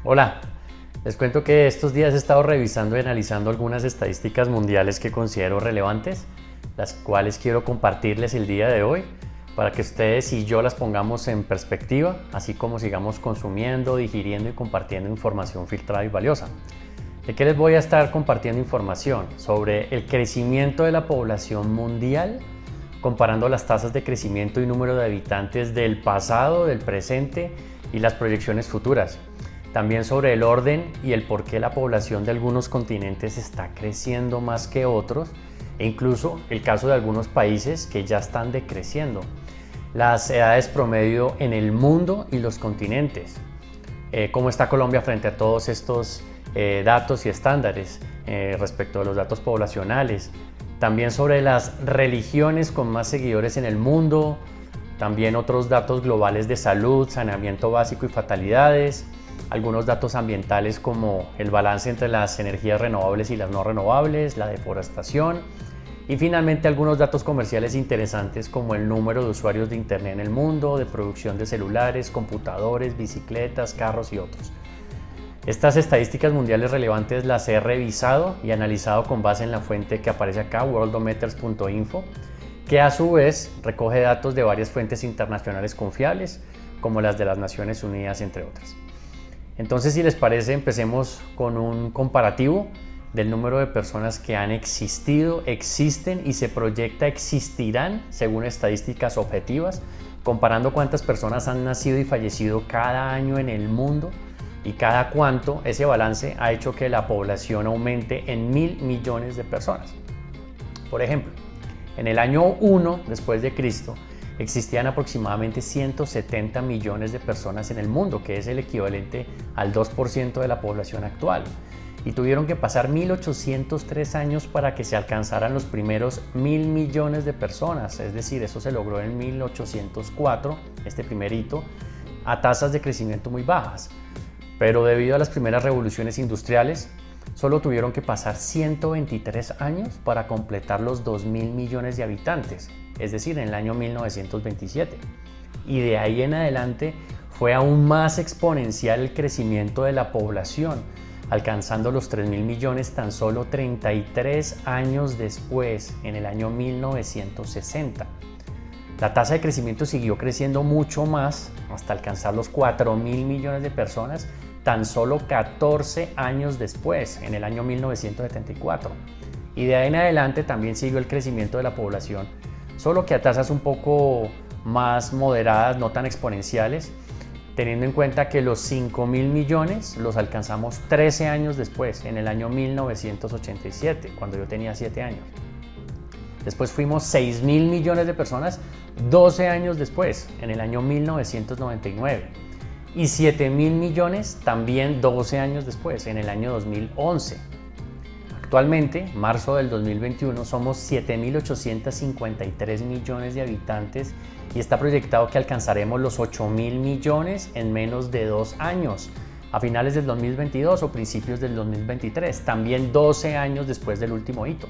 Hola, les cuento que estos días he estado revisando y analizando algunas estadísticas mundiales que considero relevantes, las cuales quiero compartirles el día de hoy para que ustedes y yo las pongamos en perspectiva, así como sigamos consumiendo, digiriendo y compartiendo información filtrada y valiosa. ¿De qué les voy a estar compartiendo información? Sobre el crecimiento de la población mundial, comparando las tasas de crecimiento y número de habitantes del pasado, del presente y las proyecciones futuras. También sobre el orden y el por qué la población de algunos continentes está creciendo más que otros, e incluso el caso de algunos países que ya están decreciendo. Las edades promedio en el mundo y los continentes. ¿Cómo está Colombia frente a todos estos datos y estándares respecto a los datos poblacionales? También sobre las religiones con más seguidores en el mundo. También otros datos globales de salud, saneamiento básico y fatalidades. Algunos datos ambientales como el balance entre las energías renovables y las no renovables, la deforestación y finalmente algunos datos comerciales interesantes como el número de usuarios de internet en el mundo, de producción de celulares, computadores, bicicletas, carros y otros. Estas estadísticas mundiales relevantes las he revisado y analizado con base en la fuente que aparece acá, worldometers.info, que a su vez recoge datos de varias fuentes internacionales confiables como las de las Naciones Unidas, entre otras. Entonces, si les parece, empecemos con un comparativo del número de personas que han existido, existen y se proyecta existirán según estadísticas objetivas, comparando cuántas personas han nacido y fallecido cada año en el mundo y cada cuánto ese balance ha hecho que la población aumente en 1.000 millones de personas. Por ejemplo, en el año 1 después de Cristo, existían aproximadamente 170 millones de personas en el mundo, que es el equivalente al 2% de la población actual. Y tuvieron que pasar 1803 años para que se alcanzaran los primeros 1.000 millones de personas. Es decir, eso se logró en 1804, este primer hito, a tasas de crecimiento muy bajas. Pero debido a las primeras revoluciones industriales, solo tuvieron que pasar 123 años para completar los 2.000 millones de habitantes, es decir, en el año 1927. Y de ahí en adelante fue aún más exponencial el crecimiento de la población, alcanzando los 3.000 millones tan solo 33 años después, en el año 1960. La tasa de crecimiento siguió creciendo mucho más hasta alcanzar los 4.000 millones de personas tan solo 14 años después, en el año 1974. Y de ahí en adelante también siguió el crecimiento de la población, solo que a tasas un poco más moderadas, no tan exponenciales, teniendo en cuenta que los 5.000 millones los alcanzamos 13 años después, en el año 1987, cuando yo tenía 7 años. Después fuimos 6.000 millones de personas 12 años después, en el año 1999. Y 7.000 millones también 12 años después, en el año 2011. Actualmente, marzo del 2021, somos 7.853 millones de habitantes y está proyectado que alcanzaremos los 8.000 millones en menos de 2 años, a finales del 2022 o principios del 2023, también 12 años después del último hito.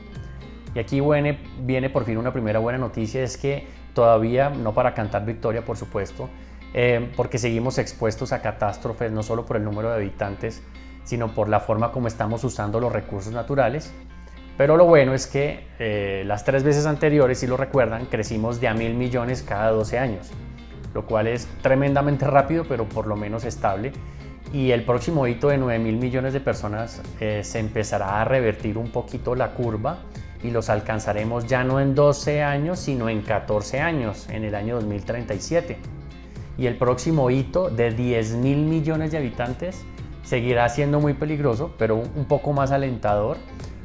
Y aquí viene por fin una primera buena noticia, es que todavía, no para cantar victoria por supuesto, porque seguimos expuestos a catástrofes no solo por el número de habitantes, sino por la forma como estamos usando los recursos naturales. Pero lo bueno es que las 3 veces anteriores, si lo recuerdan, crecimos de a 1.000 millones cada 12 años, lo cual es tremendamente rápido, pero por lo menos estable. Y el próximo hito de 9.000 millones de personas se empezará a revertir un poquito la curva y los alcanzaremos ya no en 12 años, sino en 14 años, en el año 2037. Y el próximo hito de 10.000 millones de habitantes seguirá siendo muy peligroso, pero un poco más alentador,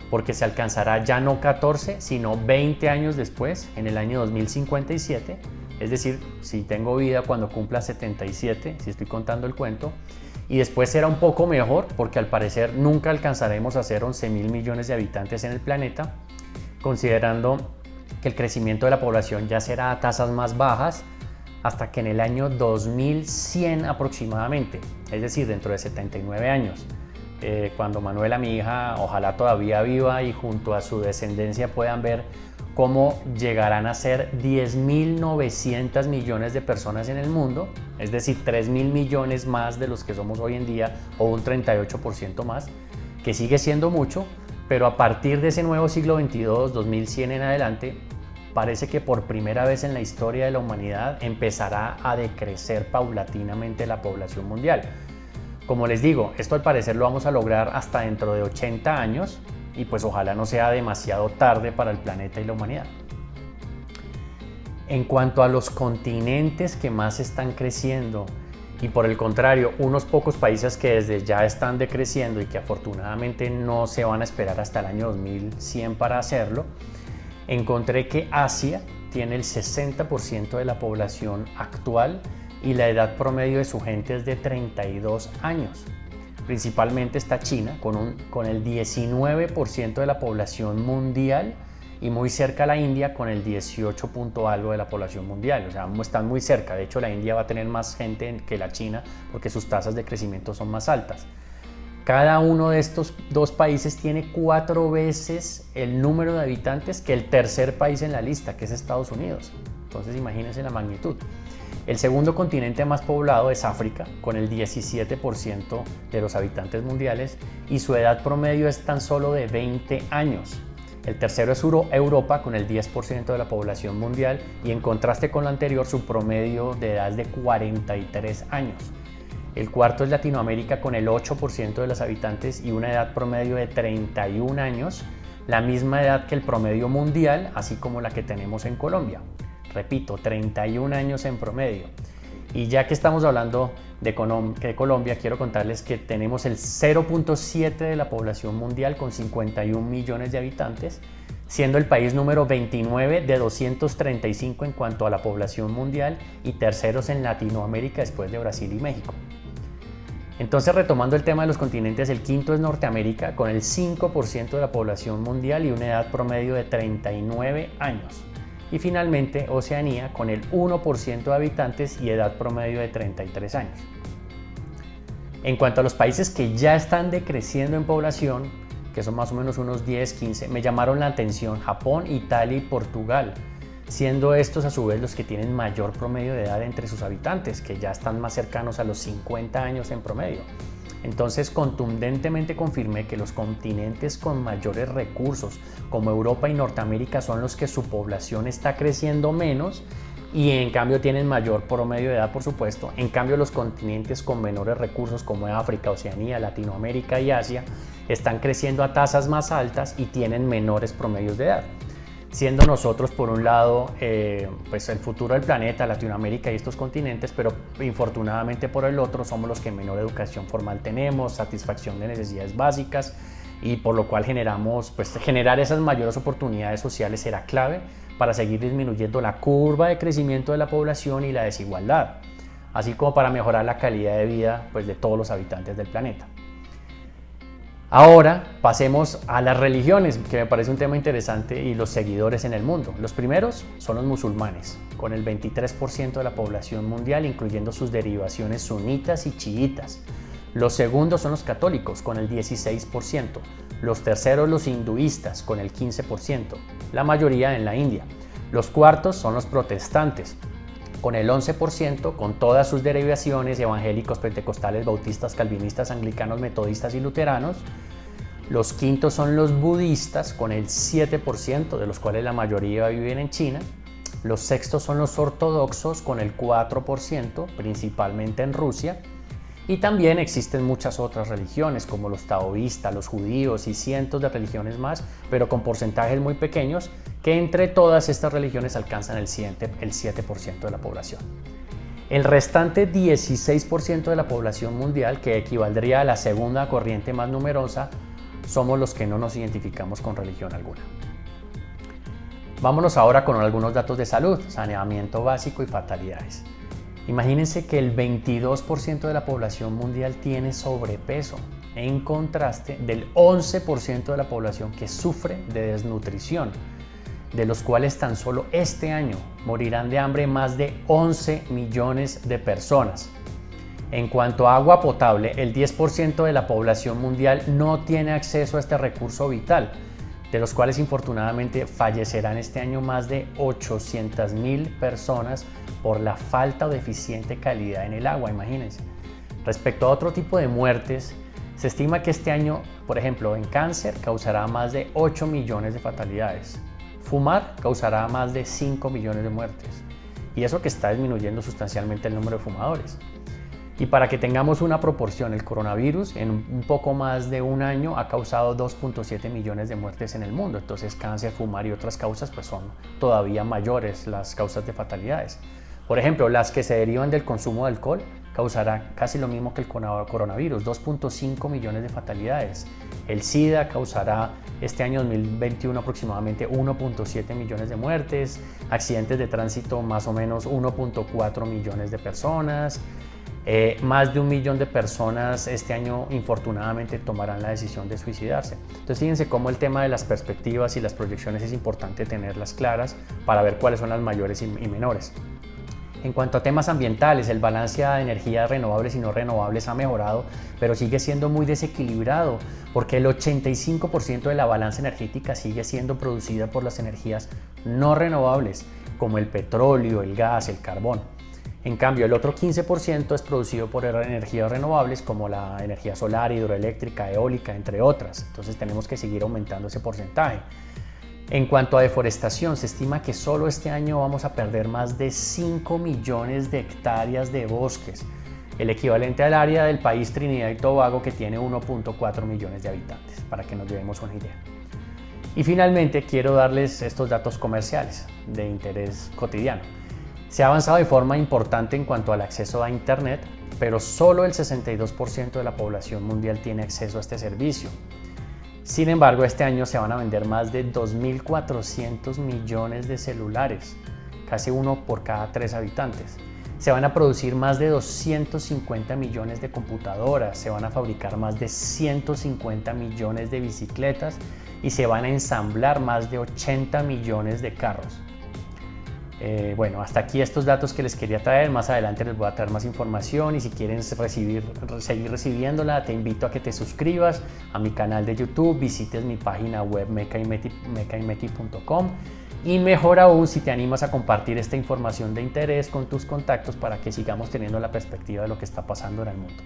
porque se alcanzará ya no 14, sino 20 años después, en el año 2057, es decir, si tengo vida cuando cumpla 77, si estoy contando el cuento, y después será un poco mejor, porque al parecer nunca alcanzaremos a ser 11.000 millones de habitantes en el planeta, considerando que el crecimiento de la población ya será a tasas más bajas, hasta que en el año 2100 aproximadamente, es decir, dentro de 79 años, cuando Manuela, mi hija, ojalá todavía viva y junto a su descendencia puedan ver cómo llegarán a ser 10.900 millones de personas en el mundo, es decir, 3.000 millones más de los que somos hoy en día, o un 38% más, que sigue siendo mucho, pero a partir de ese nuevo siglo XXII, 2100 en adelante, parece que por primera vez en la historia de la humanidad empezará a decrecer paulatinamente la población mundial. Como les digo, esto al parecer lo vamos a lograr hasta dentro de 80 años y pues ojalá no sea demasiado tarde para el planeta y la humanidad. En cuanto a los continentes que más están creciendo y por el contrario, unos pocos países que desde ya están decreciendo y que afortunadamente no se van a esperar hasta el año 2100 para hacerlo, encontré que Asia tiene el 60% de la población actual y la edad promedio de su gente es de 32 años. Principalmente está China con el 19% de la población mundial y muy cerca a la India con el 18 punto algo de la población mundial. O sea, están muy cerca. De hecho, la India va a tener más gente que la China porque sus tasas de crecimiento son más altas. Cada uno de estos dos países tiene 4 veces el número de habitantes que el tercer país en la lista, que es Estados Unidos. Entonces, imagínense la magnitud. El segundo continente más poblado es África, con el 17% de los habitantes mundiales y su edad promedio es tan solo de 20 años. El tercero es Europa, con el 10% de la población mundial y en contraste con lo anterior, su promedio de edad es de 43 años. El cuarto es Latinoamérica, con el 8% de los habitantes y una edad promedio de 31 años, la misma edad que el promedio mundial, así como la que tenemos en Colombia. Repito, 31 años en promedio. Y ya que estamos hablando de Colombia, quiero contarles que tenemos el 0.7 de la población mundial con 51 millones de habitantes, siendo el país número 29 de 235 en cuanto a la población mundial y terceros en Latinoamérica después de Brasil y México. Entonces, retomando el tema de los continentes, el quinto es Norteamérica con el 5% de la población mundial y una edad promedio de 39 años. Y finalmente Oceanía con el 1% de habitantes y edad promedio de 33 años. En cuanto a los países que ya están decreciendo en población, que son más o menos unos 10, 15, me llamaron la atención Japón, Italia y Portugal, siendo estos a su vez los que tienen mayor promedio de edad entre sus habitantes, que ya están más cercanos a los 50 años en promedio. Entonces, contundentemente confirmé que los continentes con mayores recursos, como Europa y Norteamérica, son los que su población está creciendo menos y en cambio tienen mayor promedio de edad, por supuesto. En cambio, los continentes con menores recursos, como África, Oceanía, Latinoamérica y Asia, están creciendo a tasas más altas y tienen menores promedios de edad. Siendo nosotros, por un lado, pues el futuro del planeta, Latinoamérica y estos continentes, pero infortunadamente por el otro somos los que menor educación formal tenemos, satisfacción de necesidades básicas, y por lo cual generar esas mayores oportunidades sociales será clave para seguir disminuyendo la curva de crecimiento de la población y la desigualdad, así como para mejorar la calidad de vida de todos los habitantes del planeta. Ahora pasemos a las religiones, que me parece un tema interesante, y los seguidores en el mundo. Los primeros son los musulmanes, con el 23% de la población mundial, incluyendo sus derivaciones sunitas y chiitas. Los segundos son los católicos, con el 16%. Los terceros los hinduistas, con el 15%, la mayoría en la India. Los cuartos son los protestantes, con el 11%, con todas sus derivaciones, evangélicos, pentecostales, bautistas, calvinistas, anglicanos, metodistas y luteranos. Los quintos son los budistas, con el 7%, de los cuales la mayoría viven en China. Los sextos son los ortodoxos, con el 4%, principalmente en Rusia. Y también existen muchas otras religiones, como los taoístas, los judíos y cientos de religiones más, pero con porcentajes muy pequeños, que entre todas estas religiones alcanzan el 7% de la población. El restante 16% de la población mundial, que equivaldría a la segunda corriente más numerosa, somos los que no nos identificamos con religión alguna. Vámonos ahora con algunos datos de salud, saneamiento básico y fatalidades. Imagínense que el 22% de la población mundial tiene sobrepeso, en contraste del 11% de la población que sufre de desnutrición, de los cuales tan solo este año morirán de hambre más de 11 millones de personas. En cuanto a agua potable, el 10% de la población mundial no tiene acceso a este recurso vital, de los cuales infortunadamente fallecerán este año más de 800.000 personas por la falta o deficiente calidad en el agua, imagínense. Respecto a otro tipo de muertes, se estima que este año, por ejemplo, en cáncer causará más de 8 millones de fatalidades. Fumar causará más de 5 millones de muertes. Y eso que está disminuyendo sustancialmente el número de fumadores. Y para que tengamos una proporción, el coronavirus en un poco más de un año ha causado 2.7 millones de muertes en el mundo. Entonces cáncer, fumar y otras causas pues son todavía mayores las causas de fatalidades. Por ejemplo, las que se derivan del consumo de alcohol causará casi lo mismo que el coronavirus, 2.5 millones de fatalidades. El SIDA causará este año 2021 aproximadamente 1.7 millones de muertes, accidentes de tránsito más o menos 1.4 millones de personas. Más de 1 millón de personas este año infortunadamente tomarán la decisión de suicidarse. Entonces fíjense cómo el tema de las perspectivas y las proyecciones es importante tenerlas claras para ver cuáles son las mayores y menores. En cuanto a temas ambientales, el balance de energías renovables y no renovables ha mejorado, pero sigue siendo muy desequilibrado porque el 85% de la balanza energética sigue siendo producida por las energías no renovables, como el petróleo, el gas, el carbón. En cambio, el otro 15% es producido por energías renovables como la energía solar, hidroeléctrica, eólica, entre otras. Entonces tenemos que seguir aumentando ese porcentaje. En cuanto a deforestación, se estima que solo este año vamos a perder más de 5 millones de hectáreas de bosques, el equivalente al área del país Trinidad y Tobago, que tiene 1.4 millones de habitantes, para que nos llevemos una idea. Y finalmente quiero darles estos datos comerciales de interés cotidiano. Se ha avanzado de forma importante en cuanto al acceso a Internet, pero solo el 62% de la población mundial tiene acceso a este servicio. Sin embargo, este año se van a vender más de 2.400 millones de celulares, casi uno por cada 3 habitantes. Se van a producir más de 250 millones de computadoras, se van a fabricar más de 150 millones de bicicletas y se van a ensamblar más de 80 millones de carros. Bueno, hasta aquí estos datos que les quería traer. Más adelante les voy a traer más información y si quieren seguir recibiéndola, te invito a que te suscribas a mi canal de YouTube, visites mi página web mecaymeti.com y mejor aún si te animas a compartir esta información de interés con tus contactos para que sigamos teniendo la perspectiva de lo que está pasando en el mundo.